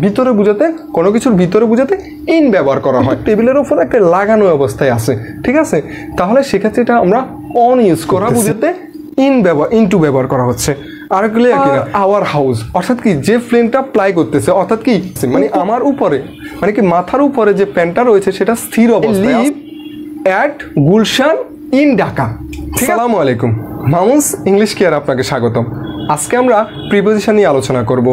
ভিতরে বোঝাতে কোনো কিছুর ভিতরে বোঝাতে ইন ব্যবহার করা হয়। টেবিলের উপর একটা লাগানো অবস্থায় আছে, ঠিক আছে, তাহলে সেক্ষেত্রে এটা আমরা অন ইউজ করা বোঝাতে ইনটু ব্যবহার করা হচ্ছে। আর ক্লিয়ার কিনা? আওয়ার হাউস অর্থাৎ কি যে প্লেনটা প্লাই করতেছে অর্থাৎ কি মানে আমার উপরে মানে কি মাথার উপরে যে প্যানটা রয়েছে সেটা স্থির অবস্থায়। Live at Gulshan in Dhaka. আসসালামু আলাইকুম, মামুস ইংলিশ কেয়ার আপনাকে স্বাগতম। আজকে আমরা প্রিপোজিশন নিয়ে আলোচনা করব।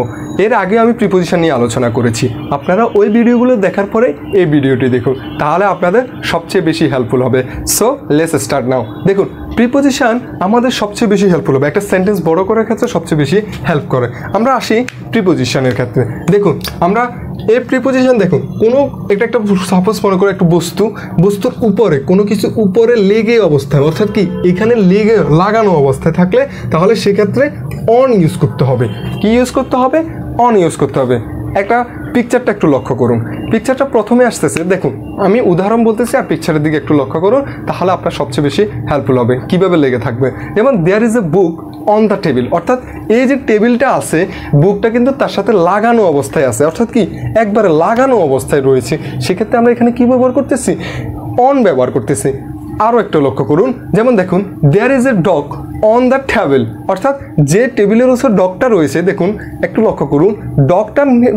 এর আগে আমি প্রিপোজিশন নিয়ে আলোচনা করেছি, আপনারা ওই ভিডিওগুলো দেখার পরে এই ভিডিওটি দেখুন, তাহলে আপনাদের সবচেয়ে বেশি হেল্পফুল হবে। So let's start now. দেখুন, প্রিপোজিশন আমাদের সবচেয়ে বেশি হেল্পফুল হবে, একটা সেন্টেন্স বড় করার ক্ষেত্রে সবচেয়ে বেশি হেল্প করে। আমরা আসি প্রিপোজিশনের ক্ষেত্রে। দেখুন, আমরা এই প্রিপোজিশন দেখুন, কোনো একটা সাপোজ মনে করে একটা বস্তুর উপরে কোনো কিছু উপরে লেগে অবস্থায় অর্থাৎ কি এখানে লেগে লাগানো অবস্থায় থাকলে তাহলে সেক্ষেত্রে অন ইউজ করতে হবে। কি ইউজ করতে হবে? অন ইউজ করতে হবে। একটা পিকচারটা একটু লক্ষ্য করুন, পিকচারটা প্রথমে আসতেছে, দেখুন আমি উদাহরণ বলতেছি আর পিকচারের দিকে একটু লক্ষ্য করুন, তাহলে আপনার সবচেয়ে বেশি হেল্পফুল হবে কীভাবে লেগে থাকবে। যেমন there is a book on the table, অর্থাৎ এই যে টেবিলটা আছে বুকটা কিন্তু তার সাথে লাগানো অবস্থায় আছে, অর্থাৎ কি একবারে লাগানো অবস্থায় রয়েছে। সেক্ষেত্রে আমরা এখানে কী ব্যবহার করতেছি? অন ব্যবহার করতেছি। আরও একটা লক্ষ্য করুন, যেমন দেখুন there is a dog on the table, অর্থাৎ যে টেবিলের উপর ডগটা রয়েছে, দেখুন একটু লক্ষ্য করুন,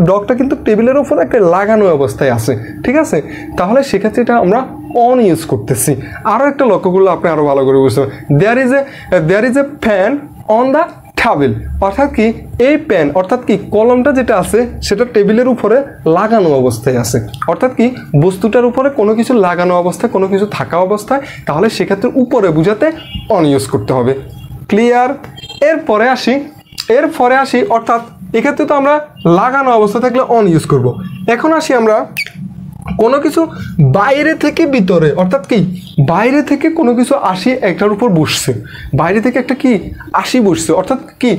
ডগটা কিন্তু টেবিলের উপর একটা লাগানো অবস্থায় আছে, ঠিক আছে, তাহলে সেক্ষেত্রে এটা আমরা অন ইউজ করতেছি। আরও একটা লক্ষ্য করলে আপনি আরও ভালো করে বুঝতে পারবেন। There is a fan on the table, অর্থাৎ কি এই পেন অর্থাৎ কি কলমটা যেটা আছে সেটা টেবিলের উপরে লাগানো অবস্থায় আছে, অর্থাৎ কি বস্তুটার উপরে কোনো কিছু লাগানো অবস্থায় কোনো কিছু থাকা অবস্থায়, তাহলে সেক্ষেত্রে উপরে বুঝাতে অন ইউজ করতে হবে। ক্লিয়ার? এরপরে আসি অর্থাৎ এক্ষেত্রে তো আমরা লাগানো অবস্থা থাকলে অন ইউজ করব। এখন আসি আমরা কোনো কিছু বাইরে থেকে ভিতরে, অর্থাৎ কি বাইরে থেকে কোনো কিছু আসি একটার উপর বসছে, বাইরে থেকে একটা কি আসি বসছে, অর্থাৎ কি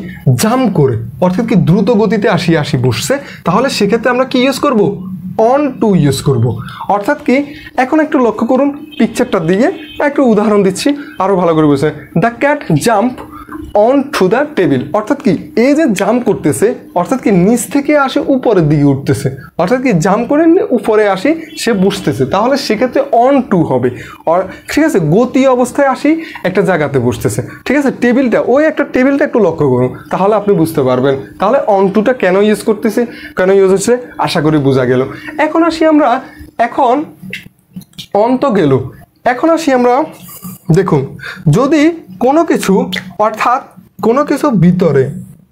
জাম্প করে, অর্থাৎ কি দ্রুত গতিতে আসি বসছে, তাহলে সেক্ষেত্রে আমরা কি ইউজ করব? অন টু ইউজ করব। অর্থাৎ কি এখন একটু লক্ষ্য করুন পিকচারটা দিয়ে একটু উদাহরণ দিচ্ছি আরও ভালো করে বুঝে। The cat jump on to the table, অর্থাৎ কি এই যে জাম্প করতেছে অর্থাৎ কি নিচ থেকে আসে উপরের দিকে উঠতেছে, অর্থাৎ কি জাম্প করে উপরে আসি সে বসতেছে, তাহলে সেক্ষেত্রে অন টু হবে। ঠিক আছে, গতি অবস্থায় আসি একটা জায়গাতে বসতেছে, ঠিক আছে, টেবিলটা একটু লক্ষ্য করুন, তাহলে আপনি বুঝতে পারবেন তাহলে অন টুটা কেন ইউজ করতেছে, কেন ইউজ হচ্ছে, আশা করি বোঝা গেল। এখন আসি আমরা অন তো গেল, এখন আসি আমরা দেখুন যদি কোনো কিছু অর্থাৎ কোনো কিছু ভিতরে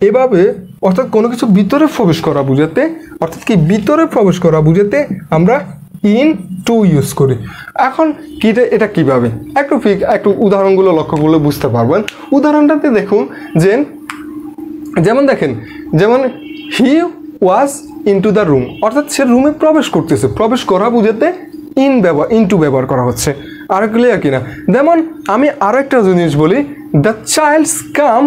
এভাবে অর্থাৎ কোনো কিছু ভিতরে প্রবেশ করা বুঝাতে অর্থাৎ কি ভিতরে প্রবেশ করা বুঝাতে আমরা ইন টু ইউজ করি। এখন এটা কিভাবে একটু উদাহরণগুলো লক্ষ্য করলে বুঝতে পারবেন। উদাহরণটাতে দেখুন যেমন হি ওয়াজ ইনটু দ্য রুম, অর্থাৎ সে রুমে প্রবেশ করতেছে, প্রবেশ করা বুঝাতে ইনটু ব্যবহার করা হচ্ছে। আর ক্লিয়ার কিনা? যেমন আমি আরও একটা জিনিস বলি, the childs come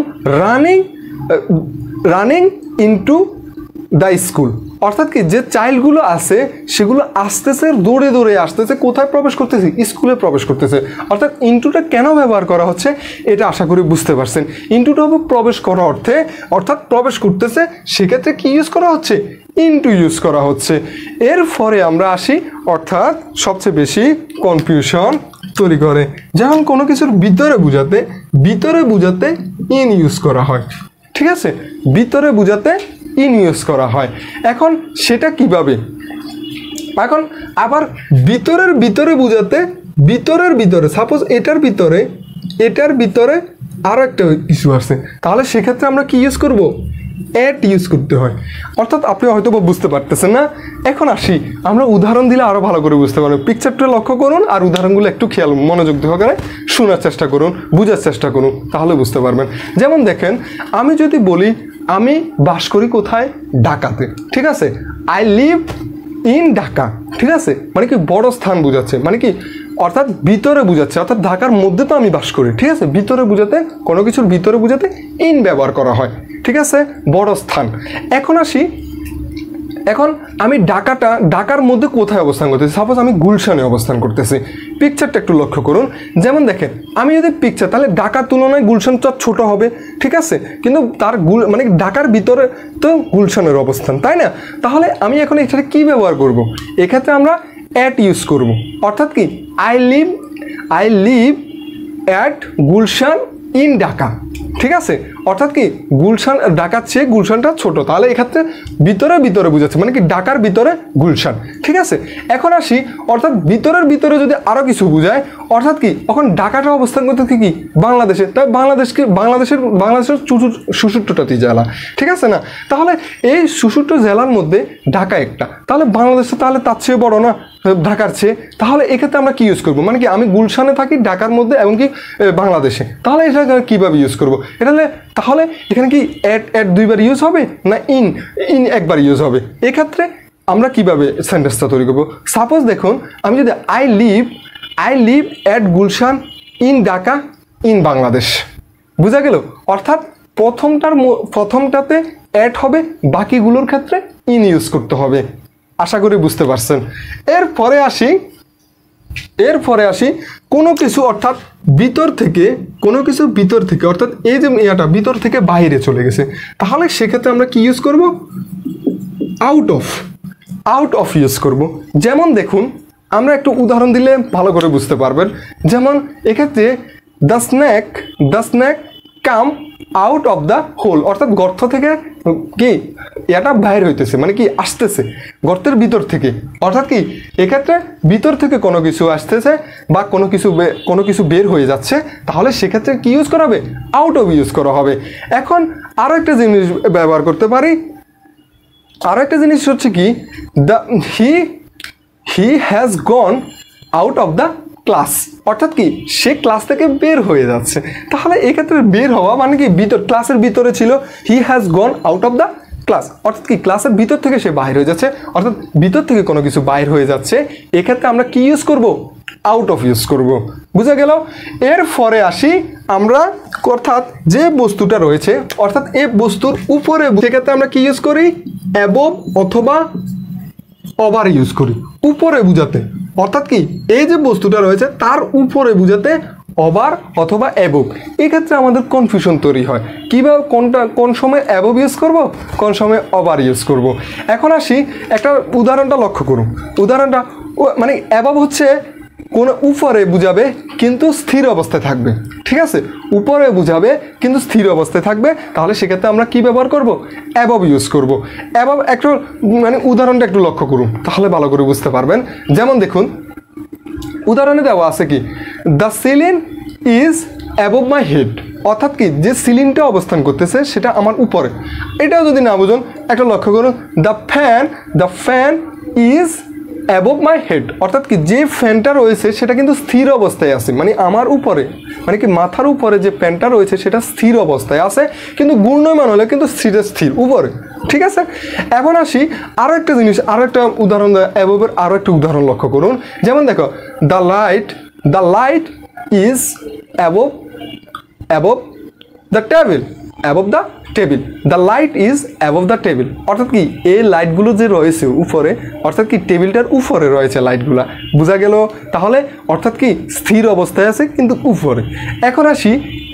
running into the school, অর্থাৎ কি যে চাইল্ডগুলো আছে সেগুলো আসতেছে দৌড়ে আসতেছে, কোথায় প্রবেশ করতেছে? স্কুলে প্রবেশ করতেছে। অর্থাৎ ইনটুটা কেন ব্যবহার করা হচ্ছে এটা আশা করি বুঝতে পারছেন। ইনটুটা হবে প্রবেশ করা অর্থে, অর্থাৎ প্রবেশ করতেছে, সেক্ষেত্রে কি ইউজ করা হচ্ছে? ইনটু ইউজ করা হচ্ছে। এরপরে আমরা আসি অর্থাৎ সবচেয়ে বেশি কনফিউশন তৈরি করে, যেমন কোনো কিছুর ভিতরে বুঝাতে ইন ইউজ করা হয়, ঠিক আছে, ভিতরে বুঝাতে ইন ইউজ করা হয়। এখন সেটা কিভাবে? এখন আবার ভিতরে বুঝাতে ভিতরে সাপোজ এটার ভিতরে আরও একটা কিছু আছে, তাহলে সেক্ষেত্রে আমরা কি ইউজ করব? এট ইউজ করতে হয়। অর্থাৎ আপনি হয়তো বুঝতে পারতেছেন না। এখন আসি আমরা উদাহরণ দিলে আরও ভালো করে বুঝতে পারবেন। পিকচারটা লক্ষ্য করুন আর উদাহরণগুলো একটু খেয়াল মনোযোগ সহকারে শোনার চেষ্টা করুন, বুঝার চেষ্টা করুন, তাহলে বুঝতে পারবেন। যেমন দেখেন, আমি যদি বলি আমি বাস করি কোথায়? ঢাকাতে, ঠিক আছে, আই লিভ ইন ঢাকা, ঠিক আছে, মানে কি বড় স্থান বোঝাচ্ছে, মানে কি অর্থাৎ ভিতরে বুঝাচ্ছে, অর্থাৎ ঢাকার মধ্যে তো আমি বাস করি, ঠিক আছে, ভিতরে বুঝাতে কোনো কিছুর ভিতরে বুঝাতে ইন ব্যবহার করা হয়, ঠিক আছে, বড় স্থান। এখন আসি এখন আমি ঢাকার মধ্যে কোথায় অবস্থান করতেছি, সাপোজ আমি গুলশানে অবস্থান করতেছি। পিকচারটা একটু লক্ষ্য করুন, যেমন দেখেন আমি যদি পিকচার, তাহলে ঢাকার তুলনায় গুলশানটা ছোট হবে, ঠিক আছে, কিন্তু তার মানে ঢাকার ভিতরে তো গুলশানের অবস্থান, তাই না? তাহলে আমি এখন এখানে কি ব্যবহার করব? এক্ষেত্রে আমরা অ্যাট ইউজ করব, অর্থাৎ কি I live at Gulshan in Dhaka, ঠিক আছে, অর্থাৎ কি গুলশান ঢাকার চেয়ে গুলশানটা ছোট, তাহলে এক্ষেত্রে ভিতরে বুঝাচ্ছে, মানে কি ঢাকার ভিতরে গুলশান, ঠিক আছে। এখন আসি, অর্থাৎ ভিতরে যদি আরও কিছু বুঝায়, অর্থাৎ কি এখন ঢাকাটা অবস্থান করতে কি বাংলাদেশে, তাই বাংলাদেশের 64টি জেলা, ঠিক আছে না? তাহলে এই 64 জেলার মধ্যে ঢাকা একটা, তাহলে বাংলাদেশে তাহলে তার চেয়ে বড় না ঢাকার চেয়ে, তাহলে এক্ষেত্রে আমরা কি ইউজ করবো, মানে কি আমি গুলশানে থাকি ঢাকার মধ্যে এবং কি বাংলাদেশে, তাহলে এটা কীভাবে ইউজ করবো? তাহলে এখানে কি অ্যাট দুইবার ইউজ হবে না ইন একবার ইউজ হবে? এক্ষেত্রে আমরা কিভাবে সেন্টেন্সটা তৈরি করবো? সাপোজ দেখুন, আমি যদি I live at Gulshan in Dhaka in Bangladesh, বুঝা গেল? অর্থাৎ প্রথমটাতে অ্যাট হবে, বাকিগুলোর ক্ষেত্রে ইন ইউজ করতে হবে। আশা করি বুঝতে পারছেন। এরপরে আসি কোনো কিছু, অর্থাৎ ভিতর থেকে অর্থাৎ এই যে ইয়াটা ভিতর থেকে বাইরে চলে গেছে, তাহলে সেক্ষেত্রে আমরা কি ইউজ করব? আউট অফ ইউজ করব। যেমন দেখুন, আমরা একটু উদাহরণ দিলে ভালো করে বুঝতে পারবেন। যেমন এক্ষেত্রে the snake come out of the hole, অর্থাৎ গর্ত থেকে কি এটা বাইর হইতেছে, মানে কি আসতেছে গর্তের ভিতর থেকে, অর্থাৎ কি এক্ষেত্রে ভিতর থেকে কোনো কিছু আসতেছে বা কোনো কিছু বের হয়ে যাচ্ছে, তাহলে সেক্ষেত্রে কি ইউজ করা হবে? আউট অফ ইউজ করা হবে। এখন আরও একটা জিনিস ব্যবহার করতে পারি, আরও একটা জিনিস হচ্ছে কি he has gone out of the class, অর্থাৎ কি সে ক্লাস থেকে বের হয়ে যাচ্ছে, তাহলে এক্ষেত্রে বের হওয়া মানে কি ক্লাসের ভিতরে ছিল, he has gone out of the class, অর্থাৎ কি ক্লাসের ভিতর থেকে সে বাইর হয়ে যাচ্ছে, অর্থাৎ ভিতর থেকে কোনো কিছু বাইর হয়ে যাচ্ছে, এক্ষেত্রে আমরা কি ইউজ করব? আউট অফ ইউজ করব। বুঝা গেল? এরপরে আসি আমরা, অর্থাৎ যে বস্তুটা রয়েছে, অর্থাৎ এই বস্তুর উপরে, সেক্ষেত্রে আমরা কি ইউজ করি? অ্যাবভ অথবা ওভার ইউজ করি উপরে বুঝাতে, অর্থাৎ কি এই যে বস্তুটা রয়েছে তার উপরে বুঝাতে ওভার অথবা অ্যাবভ। এক্ষেত্রে আমাদের কনফিউশন তৈরি হয়, কীভাবে কোন সময় অ্যাবভ ইউজ করব, কোন সময় ওভার ইউজ করব। এখন আসি, একটা উদাহরণটা লক্ষ্য করুন। উদাহরণটা মানে অ্যাবভ হচ্ছে কোনো উপরে বুঝাবে কিন্তু স্থির অবস্থায় থাকবে, ঠিক আছে, উপরে বুঝাবে কিন্তু স্থির অবস্থায় থাকবে, তাহলে সেক্ষেত্রে আমরা কি ব্যবহার করব? অ্যাবভ ইউজ করব। অ্যাবভ একটু মানে উদাহরণটা একটু লক্ষ্য করুন, তাহলে ভালো করে বুঝতে পারবেন। যেমন দেখুন, উদাহরণে দেওয়া আছে কি the ceiling is above my head, অর্থাৎ কি যে সিলিংটা অবস্থান করতেছে সেটা আমার উপরে। এটাও যদি না বুঝুন, একটা লক্ষ্য করুন, the fan is above my head, অর্থাৎ কি যে ফ্যানটা রয়েছে সেটা কিন্তু স্থির অবস্থায় আছে, মানে আমার উপরে, মানে কি মাথার উপরে যে ফ্যানটা রয়েছে সেটা স্থির অবস্থায় আছে, কিন্তু ঘূর্ণয়মান হলে কিন্তু স্থির উপরে, ঠিক আছে। এখন আসি আরও একটা জিনিস, আরও একটা উদাহরণ, অ্যাবভের আরও একটা উদাহরণ লক্ষ্য করুন। যেমন দেখো, the light is above the table, above the table, the light is above the table, অর্থাৎ কি এই লাইটগুলো যে রয়েছে উপরে, অর্থাৎ কি টেবিলটার উপরে রয়েছে লাইটগুলা, বোঝা গেল? তাহলে অর্থাৎ কি স্থির অবস্থায় আছে কিন্তু উপরে। এখন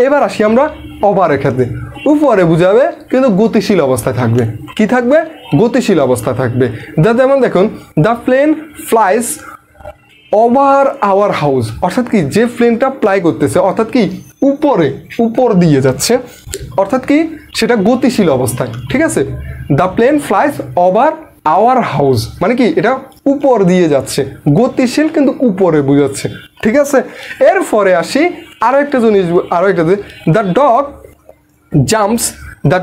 এবার আসি আমরা ওভারের ক্ষেত্রে, উপরে বুঝাবে কিন্তু গতিশীল অবস্থায় থাকবে, কি থাকবে? গতিশীল অবস্থা থাকবে। যেমন দেখুন, the plane flies over our house, অর্থাৎ কি যে প্লেনটা ফ্লাই করতেছে, অর্থাৎ কি উপর দিয়ে যাচ্ছে, অর্থাৎ কি সেটা গতিশীল অবস্থায়, ঠিক আছে। The plane flies over our house, মানে কি এটা উপর দিয়ে যাচ্ছে, গতিশীল কিন্তু উপরে বুঝাচ্ছে, ঠিক আছে। এরপরে আসি আরও একটা জিনিস, the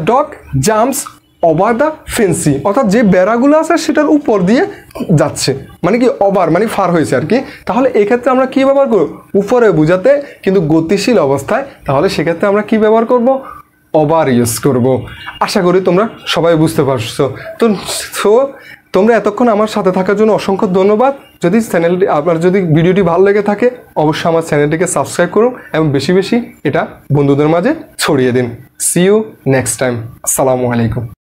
dog jumps over the fancy, অর্থাৎ যে বেড়াগুলো আছে সেটার উপর দিয়ে যাচ্ছে, মানে কি ওভার মানে ফার হয়েছে আর কি। তাহলে এক্ষেত্রে আমরা কি ব্যবহার করব? উপরে বুঝাতে কিন্তু গতিশীল অবস্থায়, তাহলে সেক্ষেত্রে আমরা কি ব্যবহার করব? ওভার ইউজ করব। আশা করি তোমরা সবাই বুঝতে পারছো। তো তোমরা এতক্ষণ আমার সাথে থাকার জন্য অসংখ্য ধন্যবাদ। যদি আপনার যদি ভিডিওটি ভালো লেগে থাকে, অবশ্যই আমার চ্যানেলটিকে সাবস্ক্রাইব করুন এবং বেশি বেশি এটা বন্ধুদের মাঝে ছড়িয়ে দিন। See you next time. আসসালামু আলাইকুম।